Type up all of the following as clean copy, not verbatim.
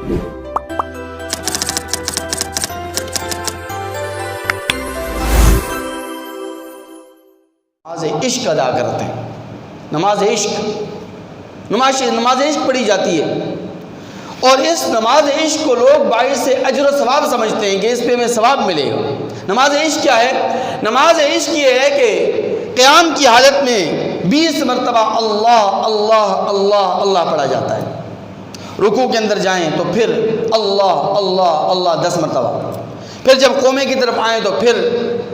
نماز عشق ادا کرتے ہیں، نماز عشق پڑھی جاتی ہے، اور اس نماز عشق کو لوگ باعث اجر و ثواب سمجھتے ہیں کہ اس پہ ہمیں ثواب ملے گا۔ نماز عشق کیا ہے؟ نماز عشق یہ ہے کہ قیام کی حالت میں 20 مرتبہ اللہ اللہ اللہ اللہ پڑھا جاتا ہے، رکوع کے اندر جائیں تو پھر اللہ اللہ اللہ 10 مرتبہ، پھر جب قومے کی طرف آئیں تو پھر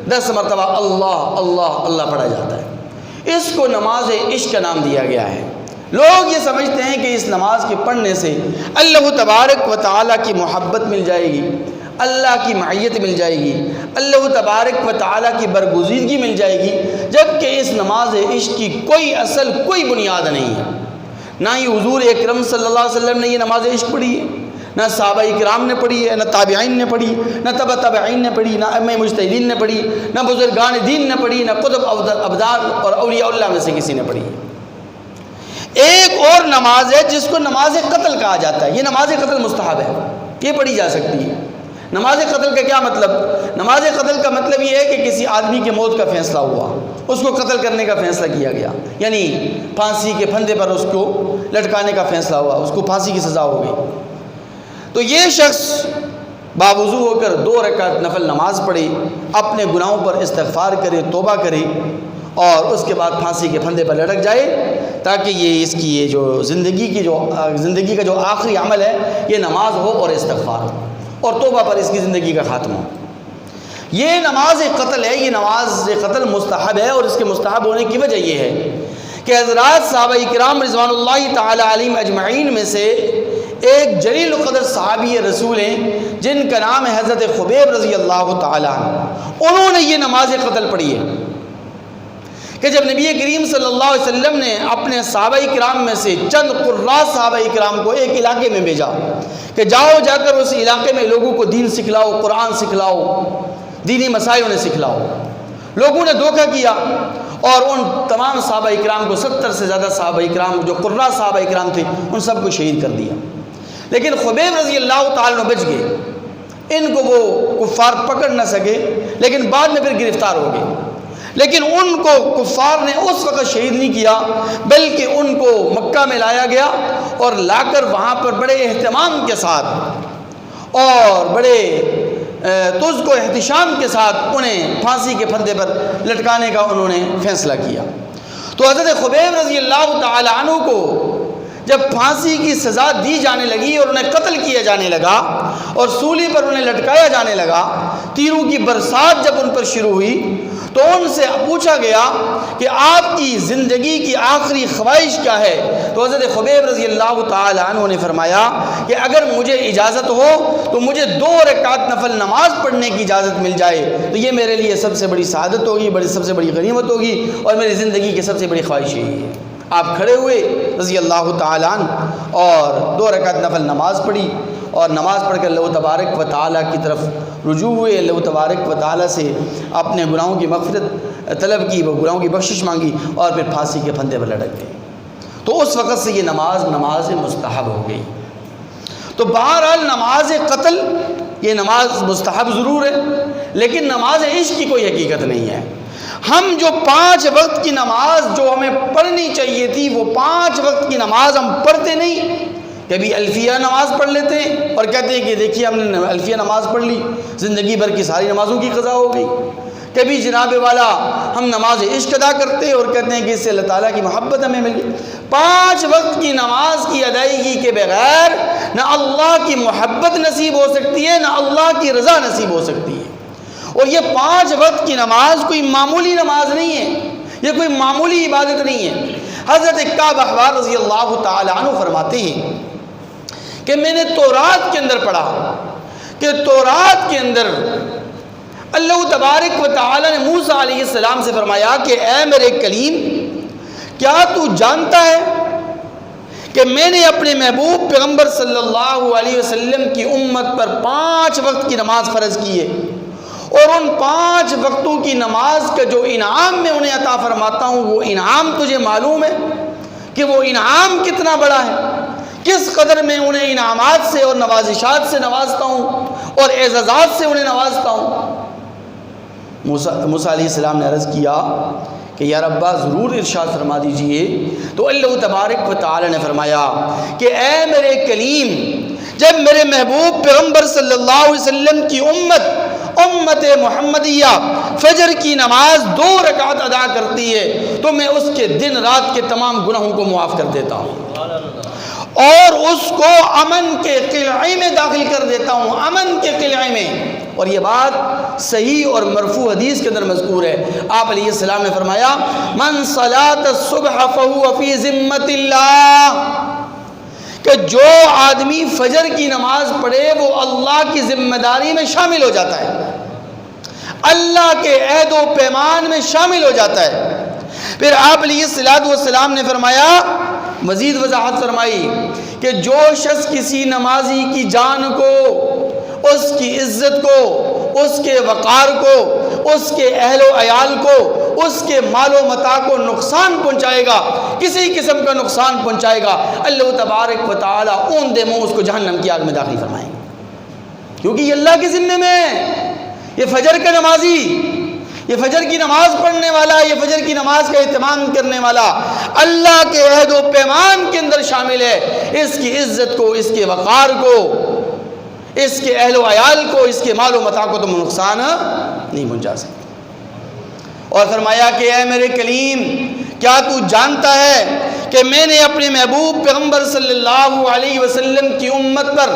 10 مرتبہ اللہ اللہ اللہ پڑھا جاتا ہے۔ اس کو نماز عشق کا نام دیا گیا ہے۔ لوگ یہ سمجھتے ہیں کہ اس نماز کے پڑھنے سے اللہ تبارک و تعالیٰ کی محبت مل جائے گی، اللہ کی معیت مل جائے گی، اللہ تبارک و تعالیٰ کی برگزیدگی مل جائے گی، جبکہ اس نماز عشق کی کوئی اصل کوئی بنیاد نہیں ہے۔ نہ ہی حضور اکرم صلی اللہ علیہ وسلم نے یہ نماز عشق پڑھی ہے، نہ صحابہ کرام نے پڑھی ہے، نہ تابعین نے پڑھی، نہ تبع تابعین نے پڑھی، نہ ائمہ مجتہدین نے پڑھی، نہ بزرگان دین نے پڑھی، نہ قطب ابدال اور اولیاء اللہ میں سے کسی نے پڑھی۔ ایک اور نماز ہے جس کو نماز قتل کہا جاتا ہے، یہ نماز قتل مستحب ہے، یہ پڑھی جا سکتی ہے۔ نماز قتل کا کیا مطلب؟ نماز قتل کا مطلب یہ ہے کہ کسی آدمی کے موت کا فیصلہ ہوا، اس کو قتل کرنے کا فیصلہ کیا گیا، یعنی پھانسی کے پھندے پر اس کو لٹکانے کا فیصلہ ہوا، اس کو پھانسی کی سزا ہو گئی۔ تو یہ شخص باوضو ہو کر 2 رکعت نفل نماز پڑھے، اپنے گناہوں پر استغفار کرے، توبہ کرے، اور اس کے بعد پھانسی کے پھندے پر لٹک جائے، تاکہ یہ اس کی یہ جو زندگی کا جو آخری عمل ہے یہ نماز ہو اور استغفار ہو اور توبہ پر اس کی زندگی کا خاتمہ ہو۔ یہ نماز قتل ہے، یہ نماز قتل مستحب ہے، اور اس کے مستحب ہونے کی وجہ یہ ہے کہ حضرات صحابہ کرام رضوان اللہ تعالی علیہم اجمعین میں سے ایک جلیل القدر صحابی رسول ہیں جن کا نام ہے حضرت خبیب رضی اللہ تعالی عنہ، انہوں نے یہ نماز قتل پڑھی ہے کہ جب نبی کریم صلی اللہ علیہ وسلم نے اپنے صحابہ کرام میں سے چند قراء صحابہ کرام کو ایک علاقے میں بھیجا کہ جاؤ جا کر اس علاقے میں لوگوں کو دین سکھلاؤ، قرآن سکھلاؤ، دینی مسائل انہیں سکھلاؤ، لوگوں نے دھوکہ کیا اور ان تمام صحابہ کرام کو 70 سے زیادہ صحابہ کرام جو قراء صحابہ کرام تھے ان سب کو شہید کر دیا، لیکن خبیب رضی اللہ تعالیٰ عنہ بچ گئے، ان کو وہ کفار پکڑ نہ سکے لیکن بعد میں پھر گرفتار ہو گئے، لیکن ان کو کفار نے اس وقت شہید نہیں کیا بلکہ ان کو مکہ میں لایا گیا اور لا کر وہاں پر بڑے اہتمام کے ساتھ اور بڑے تجھ کو احتشام کے ساتھ انہیں پھانسی کے پھندے پر لٹکانے کا انہوں نے فیصلہ کیا۔ تو حضرت خبیب رضی اللہ تعالی عنہ کو جب پھانسی کی سزا دی جانے لگی اور انہیں قتل کیا جانے لگا اور سولی پر انہیں لٹکایا جانے لگا، تیروں کی برسات جب ان پر شروع ہوئی تو ان سے پوچھا گیا کہ آپ کی زندگی کی آخری خواہش کیا ہے؟ تو حضرت خبیب رضی اللہ تعالی عنہ نے فرمایا کہ اگر مجھے اجازت ہو تو مجھے 2 رکعت نفل نماز پڑھنے کی اجازت مل جائے تو یہ میرے لیے سب سے بڑی سعادت ہوگی، سب سے بڑی غنیمت ہوگی، اور میری زندگی کی سب سے بڑی خواہش یہی ہے۔ آپ کھڑے ہوئے رضی اللہ تعالی عنہ اور 2 رکعت نفل نماز پڑھی، اور نماز پڑھ کر اللہ تبارک و تعالیٰ کی طرف رجوع ہوئے، اللہ تبارک و تعالیٰ سے اپنے گناہوں کی مغفرت طلب کی، وہ گناہوں کی بخشش مانگی، اور پھر پھانسی کے پھندے پر لٹک گئے۔ تو اس وقت سے یہ نماز مستحب ہو گئی۔ تو بہرحال نماز قتل یہ نماز مستحب ضرور ہے، لیکن نماز عشق کی کوئی حقیقت نہیں ہے۔ ہم جو 5 وقت کی نماز جو ہمیں پڑھنی چاہیے تھی وہ 5 وقت کی نماز ہم پڑھتے نہیں، کبھی الفیہ نماز پڑھ لیتے ہیں اور کہتے ہیں کہ دیکھیے ہم نے الفیہ نماز پڑھ لی، زندگی بھر کی ساری نمازوں کی قضا ہو گئی۔ کبھی جناب والا ہم نماز عشق ادا کرتے ہیں اور کہتے ہیں کہ اس سے اللہ تعالیٰ کی محبت ہمیں ملی۔ 5 وقت کی نماز کی ادائیگی کے بغیر نہ اللہ کی محبت نصیب ہو سکتی ہے، نہ اللہ کی رضا نصیب ہو سکتی ہے۔ اور یہ 5 وقت کی نماز کوئی معمولی نماز نہیں ہے، یہ کوئی معمولی عبادت نہیں ہے۔ حضرت کعب احبار رضی اللہ تعالی عنہ فرماتے ہیں کہ میں نے تورات کے اندر پڑھا کہ تورات کے اندر اللہ تبارک و تعالی نے موسیٰ علیہ السلام سے فرمایا کہ اے میرے کلیم، کیا تو جانتا ہے کہ میں نے اپنے محبوب پیغمبر صلی اللہ علیہ وسلم کی امت پر 5 وقت کی نماز فرض کی ہے، اور ان 5 وقتوں کی نماز کا جو انعام میں انہیں عطا فرماتا ہوں وہ انعام تجھے معلوم ہے کہ وہ انعام کتنا بڑا ہے، کس قدر میں انہیں انعامات سے اور نوازشات سے نوازتا ہوں اور اعزازات سے انہیں نوازتا ہوں۔ موسیٰ علیہ السلام نے عرض کیا کہ یا ربا ضرور ارشاد فرما دیجئے، تو اللہ تبارک و تعالی نے فرمایا کہ اے میرے کلیم، جب میرے محبوب پیغمبر صلی اللہ علیہ وسلم کی امت محمدیہ فجر کی نماز 2 رکعت ادا کرتی ہے تو میں اس کے دن رات کے تمام گناہوں کو معاف کر دیتا ہوں اور اس کو امن کے قلعے میں داخل کر دیتا ہوں، امن کے قلعے میں۔ اور یہ بات صحیح اور مرفوع حدیث کے اندر مذکور ہے۔ آپ علیہ السلام نے فرمایا من صلاۃ الصبح فهو فی ذمۃ اللہ، کہ جو آدمی فجر کی نماز پڑھے وہ اللہ کی ذمہ داری میں شامل ہو جاتا ہے، اللہ کے عہد و پیمان میں شامل ہو جاتا ہے۔ پھر آپ علیہ السلام نے فرمایا، مزید وضاحت فرمائی کہ جو شخص کسی نمازی کی جان کو، اس کی عزت کو، اس کے وقار کو، اس کے اہل و عیال کو، اس کے مال و متاع کو نقصان پہنچائے گا، کسی قسم کا نقصان پہنچائے گا، اللہ تبارک و تعالی اوندے منہ اس کو جہنم کی آگ میں داخل فرمائیں گے، کیونکہ یہ اللہ کے ذمے میں ہے۔ یہ فجر کا نمازی، یہ فجر کی نماز پڑھنے والا، یہ فجر کی نماز کا اہتمام کرنے والا اللہ کے عہد و پیمان کے اندر شامل ہے۔ اس کی عزت کو، اس کے وقار کو، اس کے اہل و عیال کو، اس کے مال و متاع کو تم نقصان نہیں پہنچا سکتے۔ اور فرمایا کہ اے میرے کلیم، کیا تو جانتا ہے کہ میں نے اپنے محبوب پیغمبر صلی اللہ علیہ وسلم کی امت پر،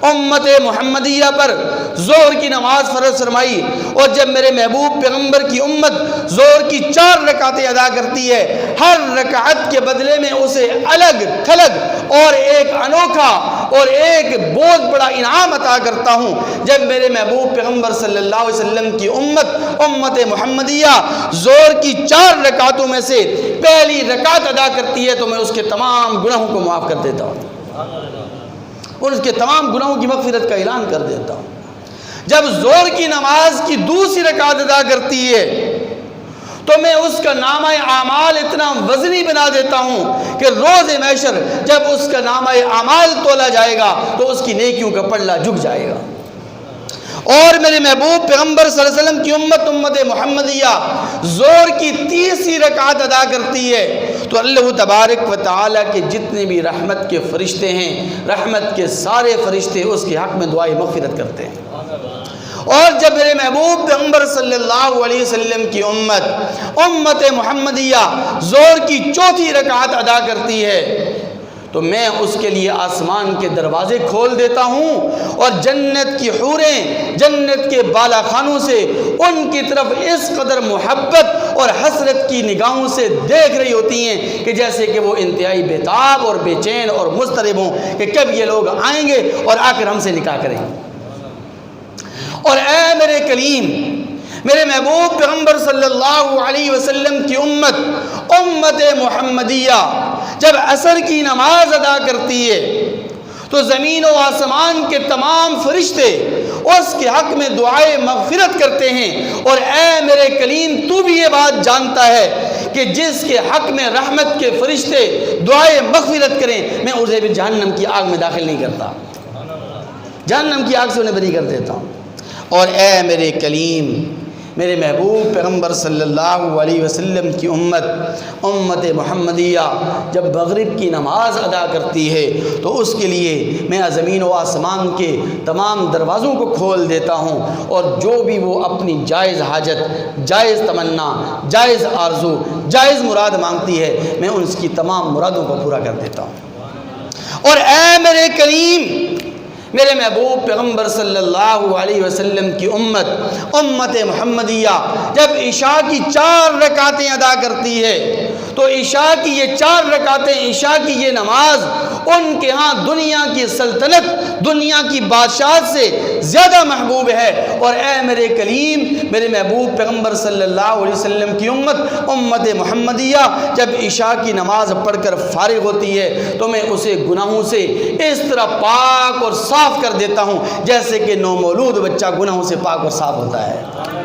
امت محمدیہ پر ظہر کی نماز فرض فرمائی، اور جب میرے محبوب پیغمبر کی امت ظہر کی 4 رکعتیں ادا کرتی ہے، ہر رکعت کے بدلے میں اسے الگ تھلگ اور ایک انوکھا اور ایک بہت بڑا انعام عطا کرتا ہوں۔ جب میرے محبوب پیغمبر صلی اللہ علیہ وسلم کی امت محمدیہ ظہر کی 4 رکعتوں میں سے پہلی رکعت ادا کرتی ہے تو میں اس کے تمام گناہوں کو معاف کر دیتا ہوں اور اس کے تمام گناہوں کی مغفرت کا اعلان کر دیتا ہوں۔ جب ظہر کی نماز کی دوسری رکعت ادا کرتی ہے تو میں اس کا نامہ اعمال اتنا وزنی بنا دیتا ہوں کہ روز محشر جب اس کا نامہ اعمال تولا جائے گا تو اس کی نیکیوں کا پلڑا جھک جائے گا۔ اور میرے محبوب پیغمبر صلی اللہ علیہ وسلم کی امت محمدیہ ظہر کی تیسری رکعت ادا کرتی ہے تو اللہ تبارک و تعالیٰ کے جتنے بھی رحمت کے فرشتے ہیں، رحمت کے سارے فرشتے اس کے حق میں دعائے مغفرت کرتے ہیں۔ اور جب میرے محبوب پیغمبر صلی اللہ علیہ وسلم کی امت محمدیہ ظہر کی 4تھی رکعت ادا کرتی ہے تو میں اس کے لیے آسمان کے دروازے کھول دیتا ہوں اور جنت کی حوریں جنت کے بالا خانوں سے ان کی طرف اس قدر محبت اور حسرت کی نگاہوں سے دیکھ رہی ہوتی ہیں کہ جیسے کہ وہ انتہائی بیتاب اور بے چین اور مضطرب ہوں کہ کب یہ لوگ آئیں گے اور آ کر ہم سے نکاح کریں گے۔ اور اے میرے کلیم، میرے محبوب پیغمبر صلی اللہ علیہ وسلم کی امت محمدیہ جب عصر کی نماز ادا کرتی ہے تو زمین و آسمان کے تمام فرشتے اس کے حق میں دعائے مغفرت کرتے ہیں۔ اور اے میرے کلیم، تو بھی یہ بات جانتا ہے کہ جس کے حق میں رحمت کے فرشتے دعائے مغفرت کریں میں اسے بھی جہنم کی آگ میں داخل نہیں کرتا، جہنم کی آگ سے انہیں بری کر دیتا ہوں۔ اور اے میرے کلیم، میرے محبوب پیغمبر صلی اللہ علیہ وسلم کی امت محمدیہ جب مغرب کی نماز ادا کرتی ہے تو اس کے لیے میں زمین و آسمان کے تمام دروازوں کو کھول دیتا ہوں اور جو بھی وہ اپنی جائز حاجت، جائز تمنا، جائز آرزو، جائز مراد مانگتی ہے میں ان کی تمام مرادوں کو پورا کر دیتا ہوں۔ اور اے میرے کلیم، میرے محبوب پیغمبر صلی اللہ علیہ وسلم کی امت محمدیہ جب عشاء کی 4 رکعتیں ادا کرتی ہے تو عشاء کی یہ 4 رکعتیں، عشاء کی یہ نماز ان کے ہاں دنیا کی سلطنت، دنیا کی بادشاہت سے زیادہ محبوب ہے۔ اور اے میرے کلیم، میرے محبوب پیغمبر صلی اللہ علیہ وسلم کی امت محمدیہ جب عشاء کی نماز پڑھ کر فارغ ہوتی ہے تو میں اسے گناہوں سے اس طرح پاک اور صاف کر دیتا ہوں جیسے کہ نومولود بچہ گناہوں سے پاک اور صاف ہوتا ہے۔